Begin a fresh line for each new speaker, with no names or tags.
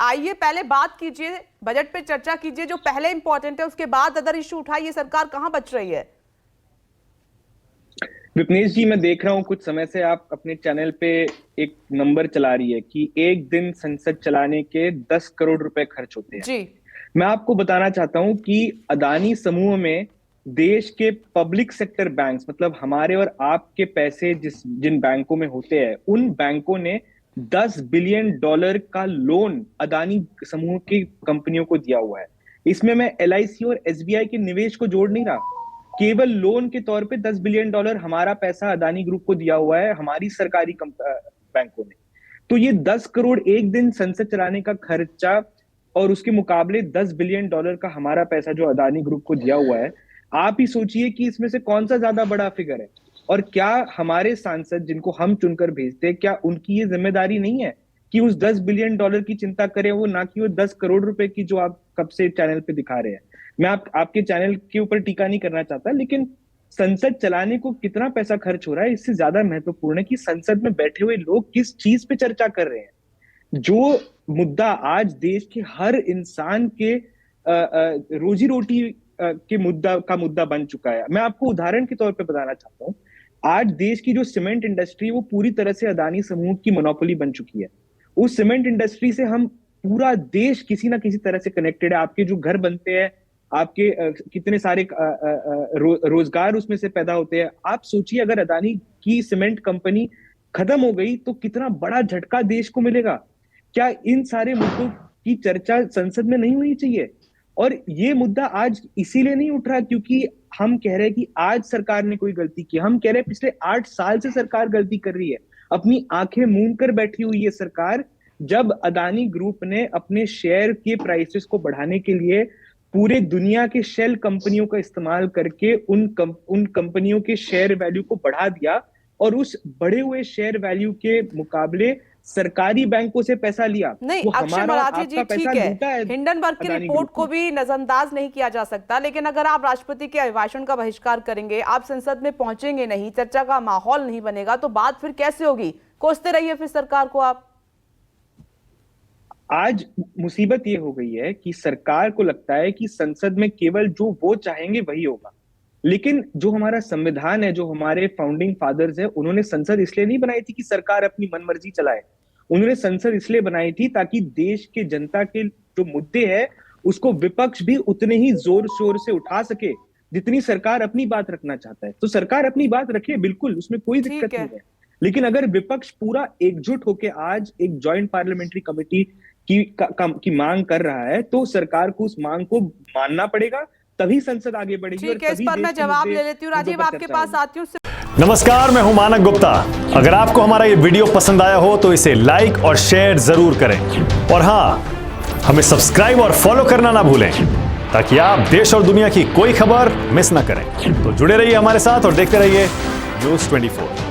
आइए पहले बात कीजिए, बजट पे चर्चा कीजिए, जो पहले इंपॉर्टेंट है, उसके बाद अदर इश्यू उठाइए। सरकार कहां बच रही है?
विपनेश जी, मैं देख रहा हूँ कुछ समय से आप अपने चैनल पे एक नंबर चला रही है कि एक दिन संसद चलाने के 10 करोड़ रुपए खर्च होते हैं।
जी।
मैं आपको बताना चाहता हूं कि अदानी समूह में देश के पब्लिक सेक्टर बैंक्स, मतलब हमारे और आपके पैसे जिन बैंकों में होते हैं, उन बैंकों ने $10 बिलियन का लोन अदानी समूह की कंपनियों को दिया हुआ है। इसमें मैं एलआईसी और एसबीआई के निवेश को जोड़ नहीं रहा। केवल लोन के तौर पे $10 बिलियन हमारा पैसा अदानी ग्रुप को दिया हुआ है हमारी सरकारी बैंकों ने। तो ये 10 करोड़ एक दिन संसद चलाने का खर्चा और उसके मुकाबले $10 बिलियन का हमारा पैसा जो अदानी ग्रुप को दिया हुआ है, आप ही सोचिए कि इसमें से कौन सा ज्यादा बड़ा फिगर है। और क्या हमारे सांसद जिनको हम चुनकर भेजते हैं, क्या उनकी ये जिम्मेदारी नहीं है कि उस $10 बिलियन की चिंता करें, वो ना कि वो 10 करोड़ रुपए की जो आप कब से चैनल पे दिखा रहे हैं। मैं आपके चैनल के ऊपर टीका नहीं करना चाहता, लेकिन संसद चलाने को कितना पैसा खर्च हो रहा है, इससे ज्यादा महत्वपूर्ण है कि संसद में बैठे हुए लोग किस चीज पे चर्चा कर रहे हैं। जो मुद्दा आज देश के हर इंसान के रोजी रोटी के मुद्दा बन चुका है। मैं आपको उदाहरण के तौर पे बताना चाहता हूँ, आज देश की जो सीमेंट इंडस्ट्री है वो पूरी तरह से अदानी समूह की मोनोपोली बन चुकी है। उस सीमेंट इंडस्ट्री से हम पूरा देश किसी ना किसी तरह से कनेक्टेड है। आपके जो घर बनते हैं, आपके कितने सारे रोजगार उसमें से पैदा होते हैं। आप सोचिए, अगर अदानी की सीमेंट कंपनी खत्म हो गई तो कितना बड़ा झटका देश को मिलेगा। क्या इन सारे मुद्दों की चर्चा संसद में नहीं होनी चाहिए? और ये मुद्दा आज इसीलिए नहीं उठ रहा क्योंकि हम कह रहे हैं कि आज सरकार ने कोई गलती की। हम कह रहे हैं पिछले 8 साल से सरकार गलती कर रही है, अपनी आंखें मूंद कर बैठी हुई है सरकार। जब अदानी ग्रुप ने अपने शेयर के प्राइसेस को बढ़ाने के लिए पूरे दुनिया के शेल कंपनियों का इस्तेमाल करके उन कंपनियों के शेयर वैल्यू को बढ़ा दिया और उस बढ़े हुए शेयर वैल्यू के मुकाबले सरकारी बैंकों से पैसा लिया।
नहीं,
वो
अक्षय
हमारा
मराठी जी, ठीक है, हिंडनबर्ग की रिपोर्ट को भी नजरअंदाज नहीं किया जा सकता, लेकिन अगर आप राष्ट्रपति के अभिभाषण का बहिष्कार करेंगे, आप संसद में पहुंचेंगे नहीं, चर्चा का माहौल नहीं बनेगा, तो बात फिर कैसे होगी? कोसते रहिए फिर सरकार को आप।
आज मुसीबत ये हो गई है कि सरकार को लगता है कि संसद में केवल जो वो चाहेंगे वही होगा। लेकिन जो हमारा संविधान है, जो हमारे फाउंडिंग फादर्स है, उन्होंने संसद इसलिए नहीं बनाई थी कि सरकार अपनी मनमर्जी चलाए। उन्होंने संसद इसलिए बनाई थी ताकि देश के जनता के जो मुद्दे हैं उसको विपक्ष भी उतने ही जोर शोर से उठा सके जितनी सरकार अपनी बात रखना चाहता है। तो सरकार अपनी बात रखे, बिल्कुल, उसमें कोई दिक्कत नहीं है। लेकिन अगर विपक्ष पूरा एकजुट होकर आज एक ज्वाइंट पार्लियामेंट्री कमेटी की मांग कर रहा है, तो सरकार को उस मांग को मानना पड़ेगा, तभी संसद आगे बढ़ेगी।
ठीक है, इस पर मैं जवाब ले लेती हूँ। राजीव, आपके पास आती हूँ।
नमस्कार, मैं हूं मानक गुप्ता। अगर आपको हमारा ये वीडियो पसंद आया हो तो इसे लाइक और शेयर जरूर करें, और हां, हमें सब्सक्राइब और फॉलो करना ना भूलें ताकि आप देश और दुनिया की कोई खबर मिस ना करें। तो जुड़े रहिए हमारे साथ और देखते रहिए न्यूज़ 24।